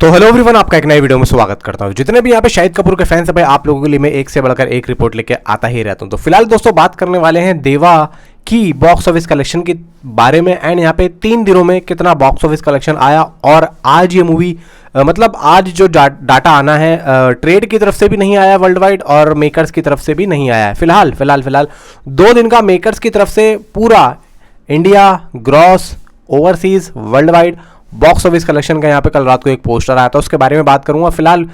तो hello everyone, आपका एक नए वीडियो में स्वागत करता हूं। जितने भी यहाँ पे शाहिद कपूर के फैंस हैं भाई, आप लोगों के लिए मैं एक से बढ़कर एक रिपोर्ट लेके आता ही रहता हूं। तो फिलहाल दोस्तों बात करने वाले हैं देवा की बॉक्स ऑफिस कलेक्शन के बारे में एंड यहाँ पे 3 दिनों में कितना बॉक्स ऑफिस कलेक्शन आया और आज ये मूवी मतलब आज जो डाटा आना है ट्रेड की तरफ से भी नहीं आया वर्ल्ड वाइड और मेकर्स की तरफ से भी नहीं आया है। फिलहाल 2 दिन का मेकर्स की तरफ से पूरा India gross overseas world wide box office collection का यहाँ पे कल रात को एक पोस्टर आया था, उसके बारे में बात करूंगा। फिलहाल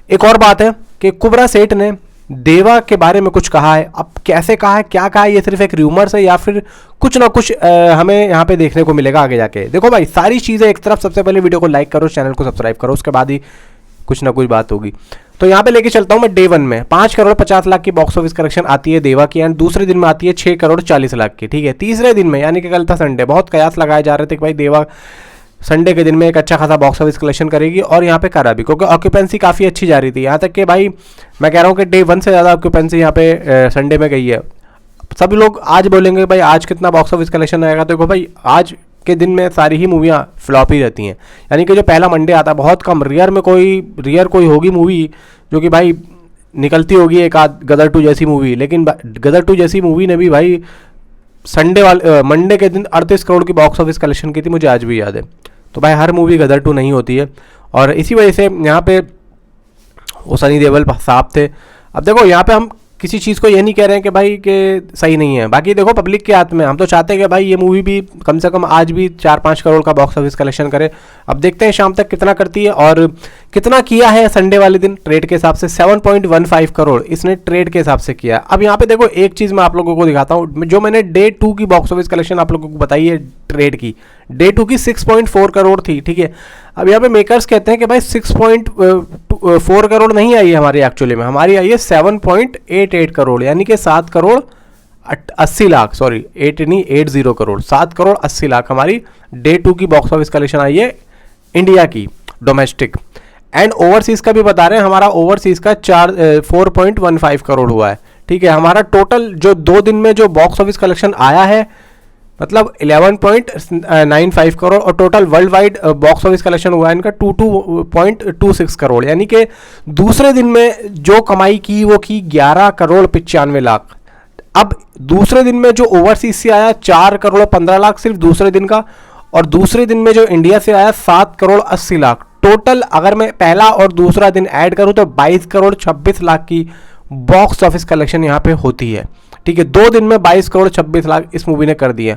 एक और बात है कि कुबरा सेठ ने देवा के बारे में कुछ कहा है। अब कैसे कहा है, क्या कहा है, ये सिर्फ एक र्यूमर्स है या फिर कुछ ना कुछ हमें यहाँ पे देखने को मिलेगा आगे जाके। देखो भाई, सारी चीज़ें एक तरफ, सबसे पहले वीडियो को लाइक करो, चैनल को सब्सक्राइब करो, उसके बाद ही कुछ ना कुछ बात होगी। तो यहाँ पे लेके चलता हूँ मैं डे 1 में 5 करोड़ 50 लाख की बॉक्स ऑफिस कलेक्शन आती है देवा की एंड दूसरे दिन में आती है 6 करोड़ 40 लाख की। ठीक है, तीसरे दिन में यानी कि कल था संडे, बहुत कयास लगाए जा रहे थे कि भाई देवा संडे के दिन में एक अच्छा खासा बॉक्स ऑफिस कलेक्शन करेगी और यहाँ पे करा भी, क्योंकि ऑक्यूपेंसी काफ़ी अच्छी जा रही थी। यहाँ तक कि भाई मैं कह रहा हूँ कि डे 1 से ज़्यादा ऑक्यूपेंसी यहाँ पे संडे में गई है। सभी लोग आज बोलेंगे भाई आज कितना बॉक्स ऑफिस कलेक्शन आएगा, तो देखो भाई आज के दिन में सारी ही मूवियाँ फ्लॉप ही रहती हैं। यानी कि जो पहला मंडे आता है बहुत कम, रेयर कोई होगी मूवी जो कि भाई निकलती होगी एक आध गदर 2 जैसी मूवी, लेकिन गदर 2 जैसी मूवी ने भी भाई मंडे के दिन 38 करोड़ की बॉक्स ऑफिस कलेक्शन की थी, मुझे आज भी याद है। तो भाई हर मूवी गदर 2 नहीं होती है और इसी वजह से यहाँ पे वो सनी देओल साहब थे। अब देखो यहाँ पे हम किसी चीज़ को ये नहीं कह रहे हैं कि भाई कि सही नहीं है, बाकी देखो पब्लिक के हाथ में। हम तो चाहते हैं कि भाई ये मूवी भी कम से कम आज भी 4-5 करोड़ का बॉक्स ऑफिस कलेक्शन करे। अब देखते हैं शाम तक कितना करती है और कितना किया है संडे वाले दिन ट्रेड के हिसाब से। 7.15 करोड़ इसने ट्रेड के हिसाब से किया। अब यहाँ पे देखो एक चीज़ मैं आप लोगों को दिखाता हूँ, जो मैंने डे 2 की बॉक्स ऑफिस कलेक्शन आप लोगों को बताई है ट्रेड की, डे 2 की 6.4 करोड़ थी। ठीक है, अब यहाँ पे मेकर्स कहते हैं कि भाई 6.4 करोड़ नहीं आई है हमारी, एक्चुअली में हमारी आई है 7.88 करोड़, यानी कि 7 करोड़ 80 लाख, सॉरी 80 करोड़, 7 करोड़ 80 लाख हमारी डे 2 की बॉक्स ऑफिस कलेक्शन आई है इंडिया की डोमेस्टिक। एंड ओवरसीज का भी बता रहे हैं, हमारा ओवरसीज का 4.15 करोड़ हुआ है। ठीक है, हमारा टोटल जो 2 दिन में जो बॉक्स ऑफिस कलेक्शन आया है मतलब 11.95 करोड़ और total world wide box office collection हुआ है इनका 22.26 करोड़, यानी कि दूसरे दिन में जो कमाई की वो की 11 करोड़ 95 लाख। अब दूसरे दिन में जो ओवरसीज से आया 4 करोड़ 15 लाख सिर्फ दूसरे दिन का, और दूसरे दिन में जो इंडिया से आया 7 करोड़ 80 लाख। टोटल अगर मैं पहला और दूसरा दिन ऐड करूं तो 22 करोड़ 26 लाख की बॉक्स ऑफिस कलेक्शन यहाँ पे होती है। ठीक है, 2 दिन में 22 करोड़ 26 लाख इस मूवी ने कर दिया।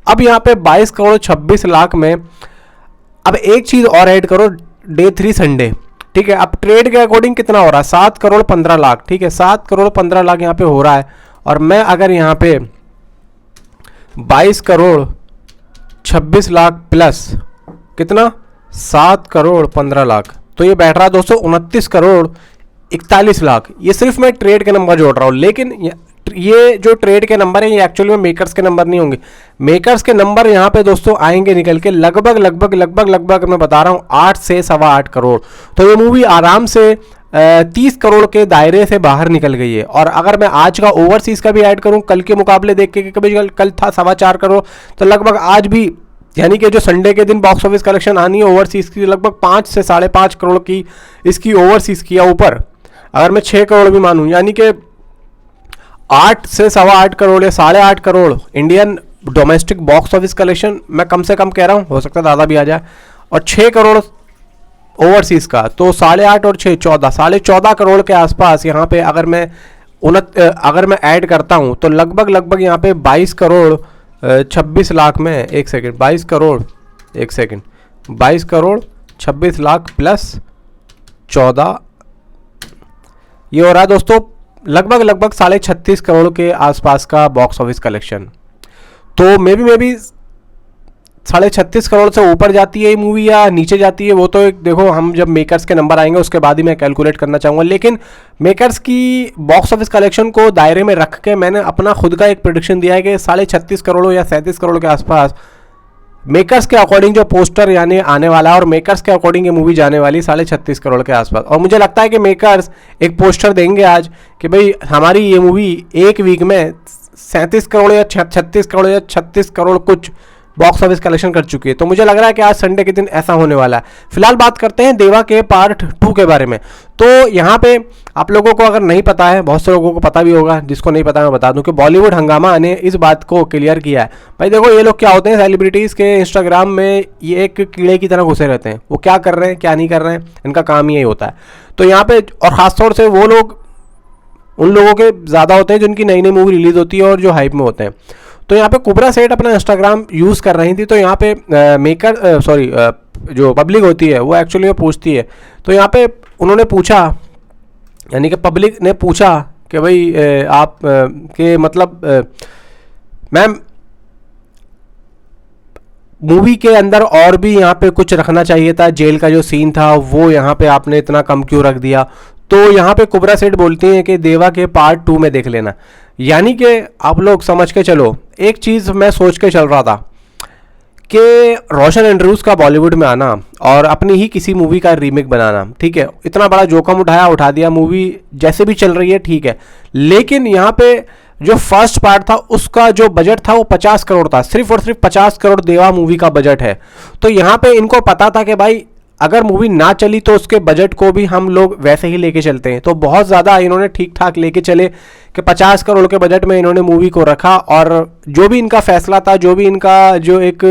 अब यहाँ पे 22 करोड़ 26 लाख में अब एक चीज़ और ऐड करो, डे 3 संडे। ठीक है, अब ट्रेड के अकॉर्डिंग कितना हो रहा है, 7 करोड़ 15 लाख। ठीक है, 7 करोड़ 15 लाख यहाँ पे हो रहा है और मैं अगर यहाँ पे 22 करोड़ 26 लाख प्लस कितना 7 करोड़ 15 लाख, तो ये बैठ रहा है दोस्तों 29 करोड़ 41 लाख। ये सिर्फ मैं ट्रेड के नंबर जोड़ रहा हूँ, लेकिन ये जो ट्रेड के नंबर हैं ये एक्चुअली में मेकर्स के नंबर नहीं होंगे। मेकर्स के नंबर यहाँ पे दोस्तों आएंगे निकल के लगभग मैं बता रहा हूँ 8 से 8.25 करोड़। तो ये मूवी आराम से 30 करोड़ के दायरे से बाहर निकल गई है। और अगर मैं आज का ओवरसीज का भी ऐड करूँ कल के मुकाबले देख के, कल था 4.25 करोड़, तो लगभग आज भी यानी कि जो संडे के दिन बॉक्स ऑफिस कलेक्शन आनी है ओवरसीज की लगभग 5 से 5.5 करोड़ की इसकी ओवरसीज की या ऊपर, अगर मैं 6 करोड़ भी मानूं, यानी कि 8 से 8.25 करोड़ या 8.5 crore Indian domestic box office collection मैं कम से कम कह रहा हूँ, हो सकता है ज़्यादा भी आ जाए, और 6 करोड़ ओवरसीज का, तो 8.5 और 6 14, 14.5 करोड़ के आसपास यहाँ पे अगर मैं ऐड करता हूँ तो लगभग यहाँ पे 22 करोड़ 26 लाख में 22 करोड़ 26 लाख प्लस 14, ये हो रहा है दोस्तों लगभग 36.5 करोड़ के आसपास का बॉक्स ऑफिस कलेक्शन। तो मे बी 36.5 करोड़ से ऊपर जाती है ये मूवी या नीचे जाती है, वो तो एक देखो हम जब मेकर्स के नंबर आएंगे उसके बाद ही मैं कैलकुलेट करना चाहूँगा। लेकिन मेकर्स की बॉक्स ऑफिस कलेक्शन को दायरे में रख के मैंने अपना खुद का एक प्रेडिक्शन दिया है कि 36.5 करोड़ या 37 करोड़ के आसपास मेकर्स के अकॉर्डिंग जो पोस्टर यानी आने वाला है और मेकर्स के अकॉर्डिंग ये मूवी जाने वाली 36.5 करोड़ के आसपास। और मुझे लगता है कि मेकर्स एक पोस्टर देंगे आज कि भाई हमारी ये मूवी एक वीक में 37 करोड़ या 36 करोड़ या 36 करोड़ कुछ बॉक्स ऑफिस कलेक्शन कर चुकी है। तो मुझे लग रहा है कि आज संडे के दिन ऐसा होने वाला है। फिलहाल बात करते हैं देवा के पार्ट 2 के बारे में। तो यहाँ पे आप लोगों को अगर नहीं पता है, बहुत से लोगों को पता भी होगा, जिसको नहीं पता मैं बता दूं कि बॉलीवुड हंगामा ने इस बात को क्लियर किया है। भाई देखो, ये लोग क्या होते हैं, सेलिब्रिटीज़ के इंस्टाग्राम में ये एक कीड़े की तरह घुसे रहते हैं। वो क्या कर रहे हैं क्या नहीं कर रहे हैं, इनका काम ही यही होता है। तो यहाँ पे और ख़ासतौर से वो लोग उन लोगों के ज़्यादा होते हैं जिनकी नई नई मूवी रिलीज़ होती है और जो हाइप में होते हैं। तो यहाँ पे कुबरा सेठ अपना इंस्टाग्राम यूज़ कर रही थी। तो यहाँ पे जो पब्लिक होती है वो एक्चुअली में पूछती है। तो यहाँ पे उन्होंने पूछा, यानी कि पब्लिक ने पूछा कि भाई आप के मतलब मैम मूवी के अंदर और भी यहाँ पे कुछ रखना चाहिए था, जेल का जो सीन था वो यहाँ पे आपने इतना कम क्यों रख दिया। तो यहाँ पे कुबरा सेठ बोलती हैं कि देवा के पार्ट 2 में देख लेना। यानी कि आप लोग समझ के चलो, एक चीज़ मैं सोच के चल रहा था कि रोशन एंड्रूज का बॉलीवुड में आना और अपनी ही किसी मूवी का रीमेक बनाना, ठीक है, इतना बड़ा जोखिम उठा दिया। मूवी जैसे भी चल रही है ठीक है, लेकिन यहाँ पे जो फर्स्ट पार्ट था उसका जो बजट था वो 50 करोड़ था, सिर्फ और सिर्फ 50 करोड़ देवा मूवी का बजट है। तो यहाँ पे इनको पता था कि भाई अगर मूवी ना चली तो उसके बजट को भी हम लोग वैसे ही लेके चलते हैं। तो बहुत ज़्यादा इन्होंने ठीक ठाक लेके चले कि 50 करोड़ के बजट में इन्होंने मूवी को रखा, और जो भी इनका फैसला था, जो भी इनका जो एक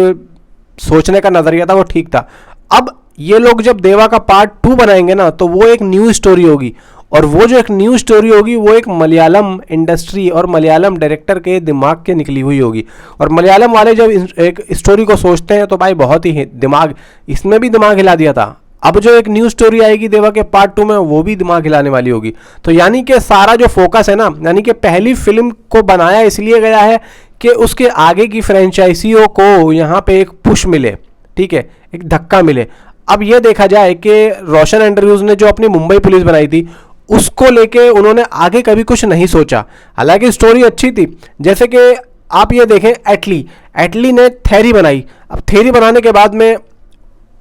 सोचने का नज़रिया था वो ठीक था। अब ये लोग जब देवा का पार्ट 2 बनाएंगे ना, तो वो एक न्यू स्टोरी होगी, और वो जो एक न्यू स्टोरी होगी वो एक मलयालम इंडस्ट्री और मलयालम डायरेक्टर के दिमाग के निकली हुई होगी। और मलयालम वाले जब एक स्टोरी को सोचते हैं तो भाई बहुत ही दिमाग, इसमें भी दिमाग हिला दिया था। अब जो एक न्यू स्टोरी आएगी देवा के पार्ट 2 में, वो भी दिमाग हिलाने वाली होगी। तो यानी कि सारा जो फोकस है ना, यानी कि पहली फिल्म को बनाया इसलिए गया है कि उसके आगे की फ्रेंचाइजियों को यहाँ पे एक पुश मिले, ठीक है, एक धक्का मिले। अब ये देखा जाए कि रोशन एंड्रयूज ने जो अपनी मुंबई पुलिस बनाई थी उसको लेके उन्होंने आगे कभी कुछ नहीं सोचा। हालांकि स्टोरी अच्छी थी, जैसे कि आप ये देखें एटली ने थेरी बनाई। अब थेरी बनाने के बाद में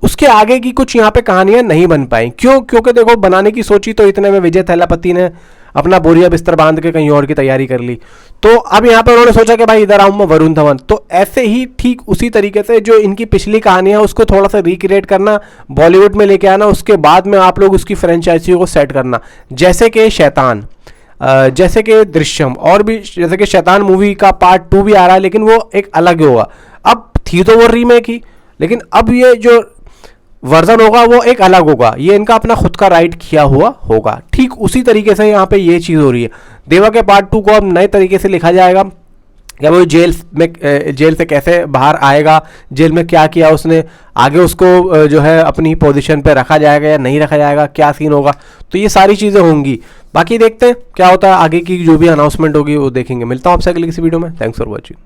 उसके आगे की कुछ यहाँ पे कहानियां नहीं बन पाई। क्यों? क्योंकि देखो, बनाने की सोची तो इतने में विजय थैलापति ने अपना बोरिया बिस्तर बांध के कहीं और की तैयारी कर ली। तो अब यहाँ पे उन्होंने सोचा कि भाई इधर आऊँ मैं वरुण धवन। तो ऐसे ही ठीक उसी तरीके से जो इनकी पिछली कहानियां है उसको थोड़ा सा रिक्रिएट करना, बॉलीवुड में लेके आना, उसके बाद में आप लोग उसकी फ्रेंचाइजी को सेट करना। जैसे कि शैतान, जैसे कि दृश्यम, और भी जैसे कि शैतान मूवी का पार्ट 2 भी आ रहा है, लेकिन वो एक अलग होगा। अब थी तो वो रीमेक ही, लेकिन अब ये जो वर्जन होगा वो एक अलग होगा, ये इनका अपना खुद का राइट किया हुआ होगा। ठीक उसी तरीके से यहाँ पे ये चीज़ हो रही है। देवा के पार्ट 2 को अब नए तरीके से लिखा जाएगा, या वो जेल से कैसे बाहर आएगा, जेल में क्या किया उसने, आगे उसको जो है अपनी पोजीशन पे रखा जाएगा या नहीं रखा जाएगा, क्या सीन होगा। तो ये सारी चीज़ें होंगी। बाकी देखते हैं क्या होता है, आगे की जो भी अनाउंसमेंट होगी वो देखेंगे। मिलता हूँ आपसे अगली किसी वीडियो में। Thanks for watching.